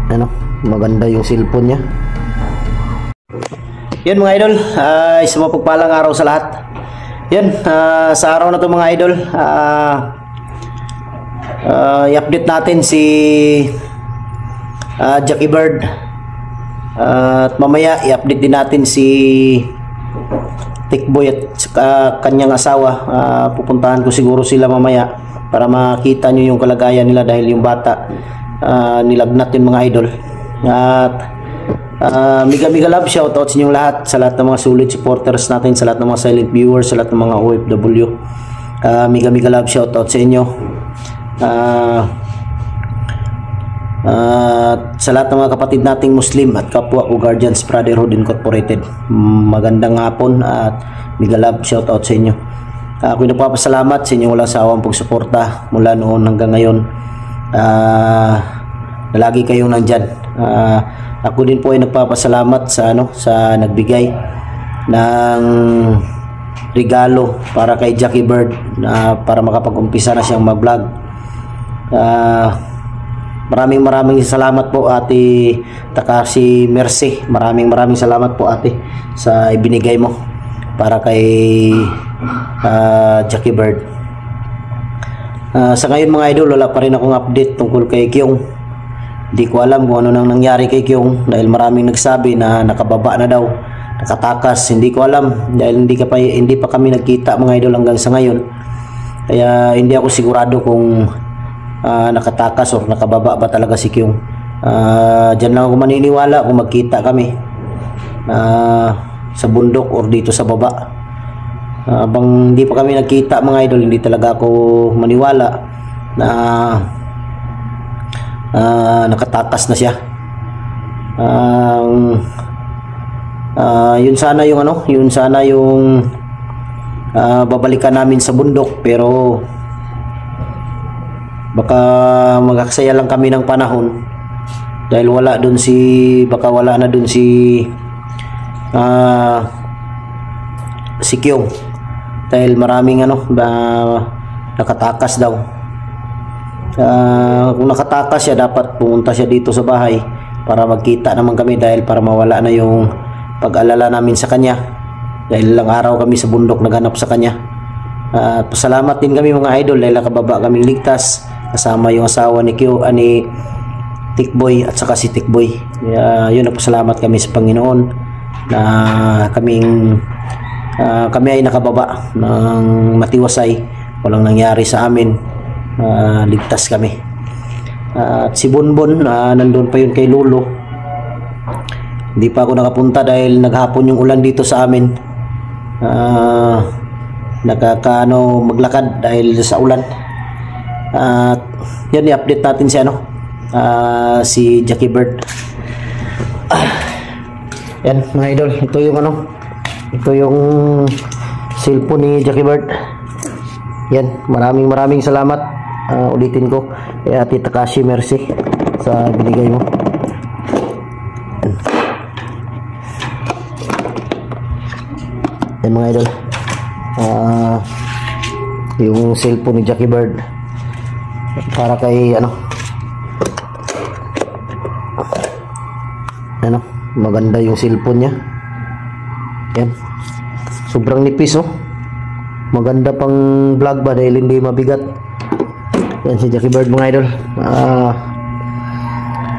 Ano, maganda yung cellphone niya. Yan mga idol, isang mapagpalang araw sa lahat. Yan, sa araw na to mga idol, i-update natin si Jackie Bird. At mamaya i-update din natin si Tikboy at kanyang asawa. Pupuntahan ko siguro sila mamaya para makita nyo yung kalagayan nila dahil yung bata nilagnat yung mga idol. At mega love shoutout sa inyong lahat, sa lahat ng mga solid supporters natin, sa lahat ng mga silent viewers, sa lahat ng mga OFW. Mega love shoutout sa inyo. Sa lahat ng mga kapatid nating Muslim at kapwa ko Guardians Brotherhood Incorporated, magandang hapon at mega love shoutout sa inyo. Ako'y nagpapasalamat sa inyong walang sawang pagsuporta mula noon hanggang ngayon. Lagi kayong nandyan. Ako din po ay nagpapasalamat sa sa nagbigay ng regalo para kay Jackie Bird para makapag-umpisa na siyang mag-vlog. Maraming salamat po Ate Takashi Mercy. Maraming salamat po ate sa ibinigay mo para kay Jackie Bird. Sa ngayon mga idol, wala pa rin akong update tungkol kay Kyung. Hindi ko alam kung ano nang nangyari kay Kyung dahil maraming nagsabi na nakababa na daw, nakatakas. Hindi ko alam dahil hindi pa kami nagkita mga idol hanggang sa ngayon. Kaya hindi ako sigurado kung nakatakas o nakababa ba talaga si Kyung. Diyan lang ako maniniwala kung magkita kami sa bundok or dito sa baba. Bang hindi pa kami nagkita mga idol, hindi talaga ako maniwala na nakatakas na siya. Yun sana yung babalikan namin sa bundok, pero baka magaksaya lang kami ng panahon dahil baka wala na dun si Kyung dahil maraming nakatakas daw. Kung nakatakas siya, dapat pumunta siya dito sa bahay para magkita naman kami dahil para mawala na yung pag-alala namin sa kanya dahil ilang araw kami sa bundok naghanap sa kanya. Pasalamat din kami mga idol dahil nakababa kaming ligtas kasama yung asawa ni Tikboy at saka si Tikboy. Yun, nagpasalamat kami sa Panginoon na kami ay nakababa ng matiwasay, walang nangyari sa amin, ligtas kami. At si Bonbon, nandun pa yun kay Lolo. Hindi pa ako nakapunta dahil naghapon yung ulan dito sa amin. Maglakad dahil sa ulan. At yan, i-update natin si Jackie Bird. Yan mga idol, ito yung cellphone ni Jackie Bird. Yan, maraming salamat. Ulitin ko kay Ate Takashi Mercy sa binigay mo. Yan mga idol, yung cellphone ni Jackie Bird para kay maganda yung cellphone niya. Yan, sobrang nipis maganda pang vlog ba dahil hindi mabigat. Yan si Jackie Bird mga idol.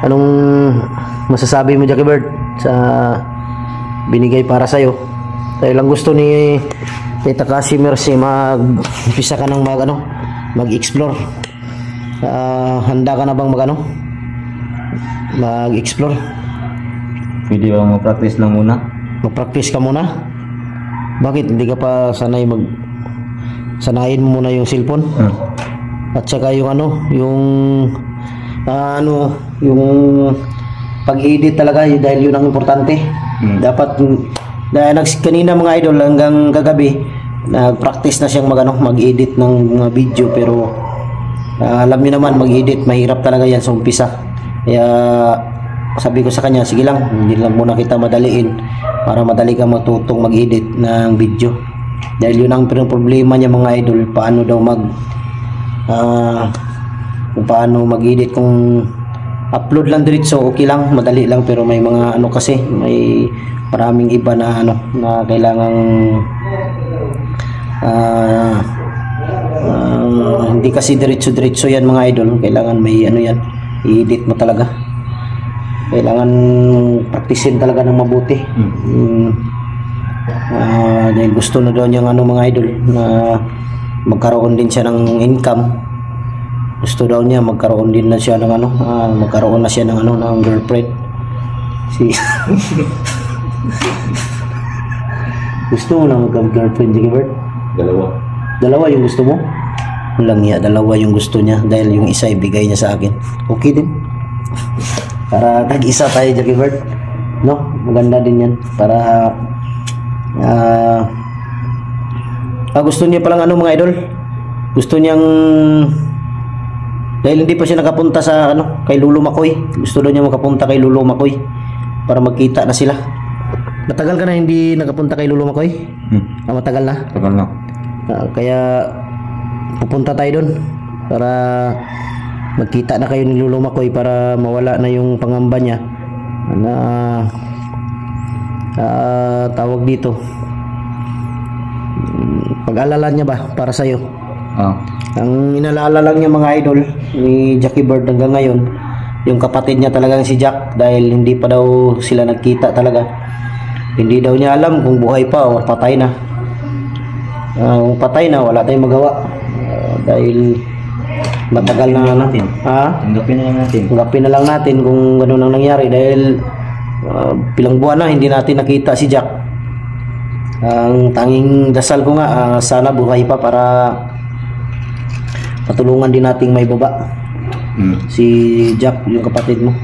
Anong masasabi mo Jackie Bird sa binigay para sa'yo? Dahil lang gusto ni Takashi Mercy mag-umpisa ka ng mag-explore. Handa ka na bang mag-explore? Pwede ba mag-practice lang muna? Mag-practice ka muna? Bakit hindi ka pa sanayin mo muna yung cellphone? At saka yung pag-edit talaga dahil yun ang importante. Dapat kanina mga idol hanggang kagabi nag-practice na siyang mag-edit ng mga video, pero alam niyo naman mag-edit mahirap talaga yan sa umpisa. Kaya sabi ko sa kanya, sige lang, hindi lang muna kita madaliin para madali kang matutong mag-edit ng video. Dahil yun ang problema niya mga idol, paano daw kung paano mag-edit. Kung upload lang diretso okay lang, madali lang, pero may mga ano kasi, may maraming iba na ano na kailangang hindi kasi diretso yan mga idol. Kailangan may ano yan, i-edit mo talaga, kailangan praktisin talaga ng mabuti. Dahil gusto na daw niyang ano mga idol na magkaroon din siya ng income. Gusto daw niya magkaroon din na siya ng ano, magkaroon na siya ng ano, ng girlfriend. Gusto mo na mag-girlfriend, Jigibert? Dalawa yung gusto mo? Walang iya, dalawa yung gusto niya dahil yung isa ibigay niya sa akin. Okay din. Para tag-isa tayo, Jigibert. No? Maganda din yan. Para gusto niya palang ano mga idol. Gusto niyang, dahil hindi pa siya nakapunta sa ano, kay Lolo Makoy. Gusto daw niya makapunta kay Lolo Makoy para magkita na sila. Matagal ka na hindi nakapunta kay Lolo Makoy? Matagal na? Tagal na. Kaya pupunta tayo doon para magkita na kayo ni Lolo Makoy para mawala na yung pangamba niya na tawag dito, pag-alala niya ba para sa'yo. Ang inalala lang niya mga idol ni Jackie Bird hanggang ngayon, yung kapatid niya talagang si Jack, dahil hindi pa daw sila nagkita talaga. Hindi daw niya alam kung buhay pa o patay na. Kung patay na, wala tayong magawa. Dahil matagal na natin. Tanggapin na lang natin. Tanggapin na lang natin kung gano'n ang nangyari. Dahil pilang buwan na hindi natin nakita si Jack. Ang tanging dasal ko nga, sana buhay pa para patulungan din nating may baba si Jack, yung kapatid mo.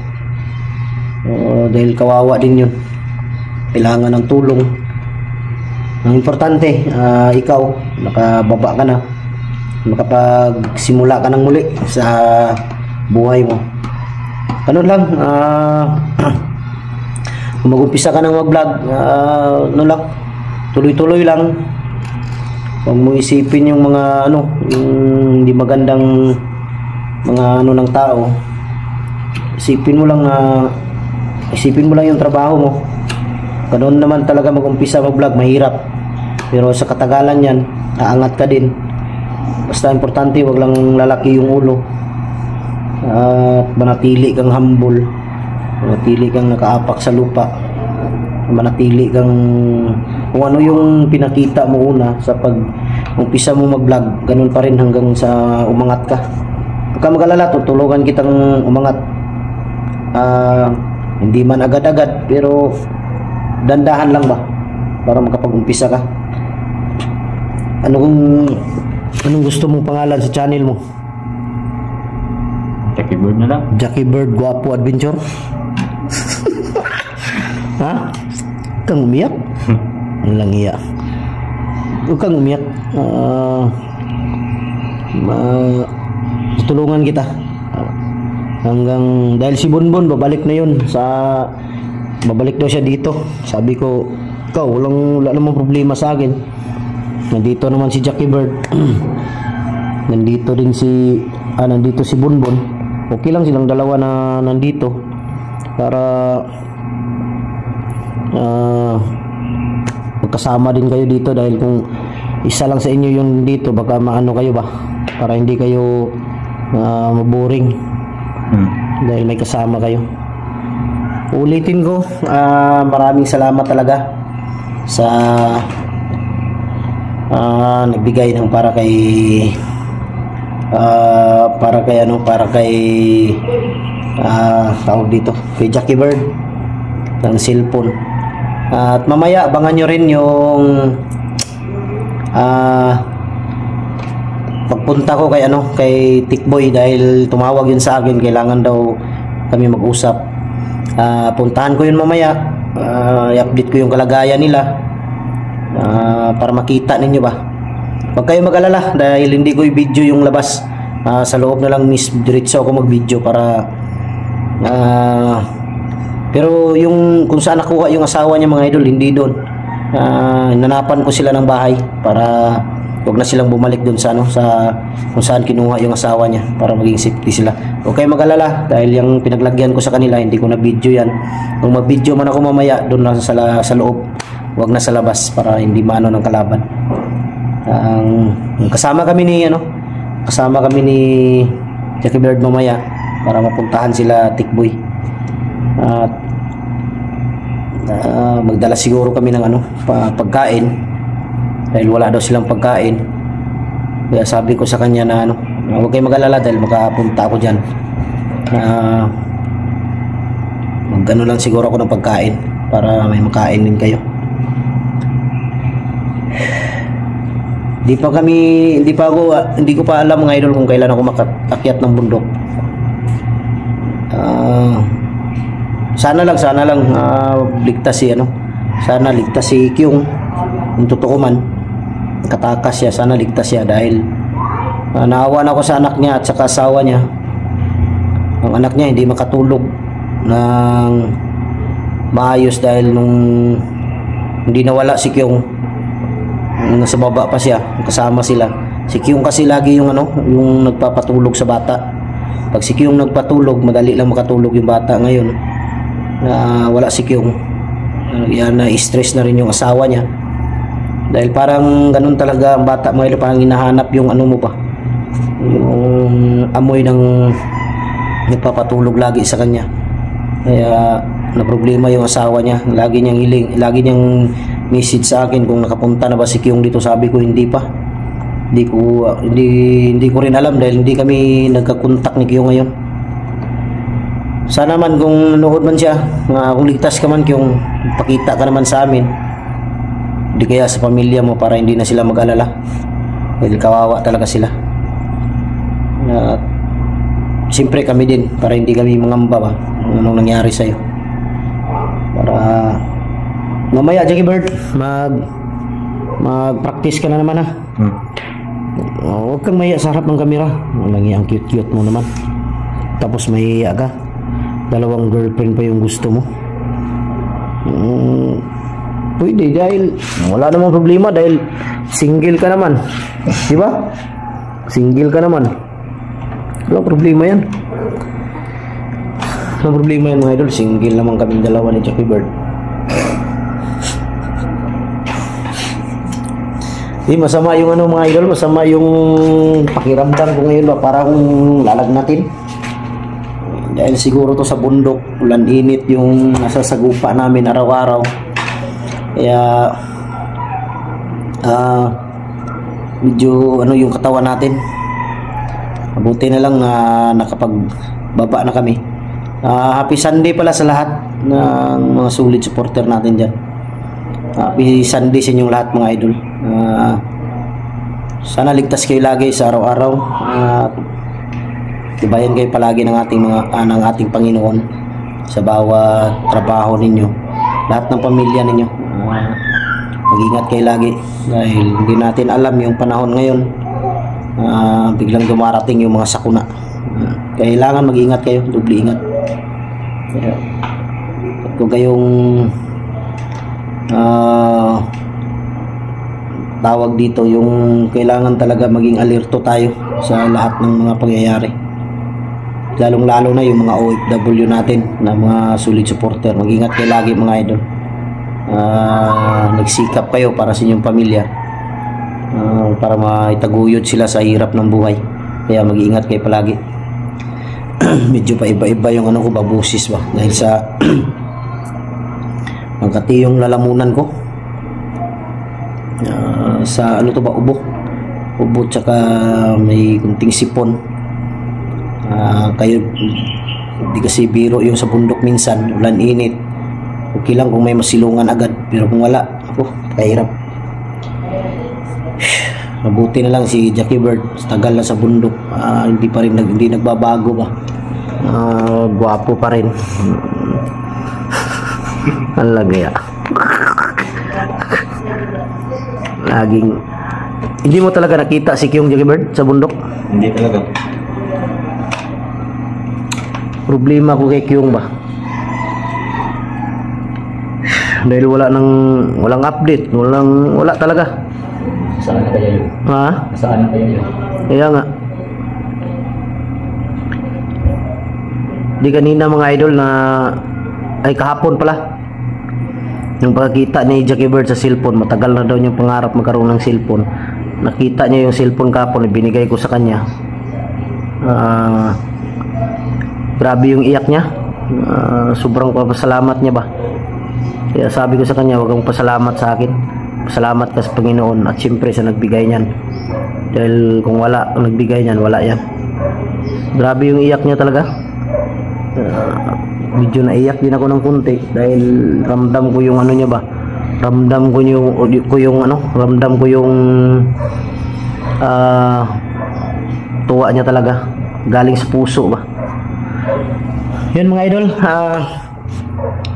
Dahil kawawa din yun, kailangan ng tulong. Ang importante, ikaw nakababa ka na, makapagsimula ka ng muli sa buhay mo. Ano lang, kung mag-umpisa ka ng mag-vlog, ano lang, tuloy-tuloy lang. Huwag mo isipin yung mga ano, yung hindi magandang mga ano ng tao. Isipin mo lang yung trabaho mo. Ganoon naman talaga mag-umpisa mag-vlog, mahirap. Pero sa katagalan yan, aangat ka din. Basta importante, wag lang lalaki yung ulo. At manatili kang humble. Manatili kang nakaapak sa lupa. Manatili kang kung ano yung pinakita mo una sa pag-umpisa mo mag-vlog, ganun pa rin hanggang sa umangat ka. Huwag ka mag-alala, tutulungan kitang umangat. Hindi man agad-agad, pero dandahan lang ba para makapag-umpisa ka. Anong gusto mong pangalan sa channel mo? Jackie Bird na lang. Jackie Bird Guapo Adventure? Ha? Kang umiyak? Ang lang iya. Huwag kang umiyak. Tutulungan kita. Hanggang, dahil si Bonbon babalik na yun babalik daw siya dito. Sabi ko, ikaw, wala namang problema sa akin. Nandito naman si Jackie Bird. Nandito din nandito si Bonbon. Okay lang silang dalawa na nandito para magkasama din kayo dito. Dahil kung isa lang sa inyo yung dito, baka maano kayo ba, para hindi kayo maboring. Dahil may kasama kayo. Ulitin ko, maraming salamat talaga sa nagbigay ng para kay tawag dito, kay Jackie Bird ng cellphone. At mamaya abangan nyo rin yung pagpunta ko kay Tikboy, dahil tumawag yun sa akin, kailangan daw kami mag-usap. Puntahan ko yun mamaya, i-update ko yung kalagayan nila para makita ninyo ba. Huwag kayo mag-alala dahil hindi ko i-video yung labas, sa loob na lang diretso ako mag-video para pero yung kung saan nakuha yung asawa niya mga idol, hindi doon. Nanapan ko sila ng bahay para Huwag na silang bumalik dun sa sa kung saan kinuha yung asawa niya para maging safety sila. Okay, mag-alala dahil yung pinaglagyan ko sa kanila hindi ko na video yan. Kung mag-video man ako mamaya doon lang sa loob, huwag na sa labas para hindi maano ng kalaban. Kasama kami ni Jackie Bird mamaya para mapuntahan sila Tikboy. At magdala siguro kami ng pagkain dahil wala daw silang pagkain. Kaya sabi ko sa kanya na huwag kayong mag-alala dahil makapunta ako dyan. Mag-ano lang siguro ako ng pagkain para may makain din kayo. Hindi ko pa alam mga idol kung kailan ako makaakyat ng bundok. Sana lang ligtas si Kyung. Kung totoo man katakas siya, sana ligtas siya dahil naawa na ako sa anak niya at sa asawa niya. Ang anak niya hindi makatulog ng maayos dahil nung hindi nawala si Kyung, nasa baba pa siya, kasama sila. Si Kyung kasi lagi yung nagpapatulog sa bata. Pag si Kyung nagpatulog, madali lang makatulog yung bata. Ngayon wala si Kyung, na-stress na rin yung asawa niya dahil parang ganun talaga ang bata mga ilo, parang hinahanap yung mo pa, yung amoy ng nagpapatulog lagi sa kanya. Kaya na problema yung asawa niya, lagi niyang message sa akin kung nakapunta na ba si Kyung dito. Sabi ko hindi pa, hindi ko rin alam dahil hindi kami nagkakontak ni Kyung ngayon. Sana man kung nanood man siya, kung ligtas ka man Kyung, pakita ka naman sa amin, hindi kaya sa pamilya mo para hindi na sila mag-alala dahil kawawa talaga sila. Siyempre kami din para hindi kami mangamba ba anong nangyari sa'yo. Para mamaya Jackie Bird mag-practice ka na naman huwag kang mahiya sa harap ng kamera. Ang cute mo naman, tapos mahiya ka, dalawang girlfriend pa yung gusto mo. Pwede dahil wala namang problema dahil single ka naman, di ba? Single ka naman, wala problema yan. Wala problema yan mga idol, single naman kaming dalawa ni Jackie Bird. Di masama yung mga idol, masama yung pakiramdam ko ngayon ba, parang lalagnatin. Dahil siguro to sa bundok, ulan init yung nasa sagupa namin araw-araw. Kaya medyo yung katawan natin. Mabuti na lang nakapagbaba na kami. Happy Sunday pala sa lahat ng mga solid supporter natin dyan. Happy Sunday sa inyong lahat mga idol. Sana ligtas kayo lagi sa araw-araw. Tibayan kayo palagi ng ating Panginoon sa bawat trabaho ninyo, lahat ng pamilya ninyo. Mag-ingat kayo lagi dahil hindi natin alam yung panahon ngayon, biglang dumarating yung mga sakuna. Kailangan mag-ingat kayo, doble ingat. Kung kayong tawag dito, yung kailangan talaga maging alerto tayo sa lahat ng mga pangyayari, lalong-lalo na yung mga OFW natin na mga solid supporter. Mag-ingat kayo lagi mga idol. Nagsikap kayo para sa inyong pamilya, para maitaguyod sila sa hirap ng buhay. Kaya mag-ingat kayo palagi. Medyo pa iba-iba yung ko, babusis ba dahil sa magkati yung lalamunan ko, sa ubo tsaka may kunting sipon. Kayo di kasi biro yung sa bundok minsan, ulan init. Okay lang kung may masilungan agad, pero kung wala, kahirap. Mabuti na lang si Jackie Bird, tagal na sa bundok, hindi nagbabago ba. Gwapo pa rin. Ang lagaya. Laging hindi mo talaga nakita si Kyung Jackie Bird sa bundok? Hindi talaga. Problema ko kay Kyung ba? Dahil walang update, wala talaga. Saan na kaya yun? Ha? Saan na kaya yun? Kaya nga. Di kanina mga idol na ay kahapon pala. Yung pagkakita ni Jackie Bird sa cellphone, matagal na daw yung pangarap magkaroon ng cellphone. Nakita niya yung cellphone kahapon, ibinigay ko sa kanya. Grabe yung iyak niya. Sobrang pasalamat niya ba. Kaya sabi ko sa kanya, huwag kang pasalamat sa akin. Pasalamat ka sa Panginoon at siyempre sa nagbigay niyan. Dahil kung wala ang nagbigay niyan, wala yan. Grabe yung iyak niya talaga. Medyo naiyak din ako ng kunti dahil ramdam ko yung ano niya ba. Ramdam ko yung tuwa niya talaga. Galing sa puso ba. Yun mga idol,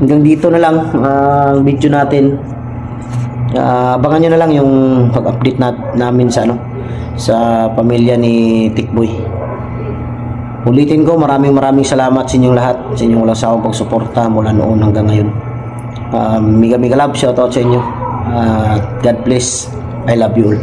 hanggang dito na lang ang video natin. Abangan nyo na lang yung pag-update namin sa sa pamilya ni Tikboy. Ulitin ko, maraming salamat sa inyong lahat, sa inyong walang sawang pagsuporta mula noon hanggang ngayon. Mega love, shoutout sa inyo. God bless. I love you all.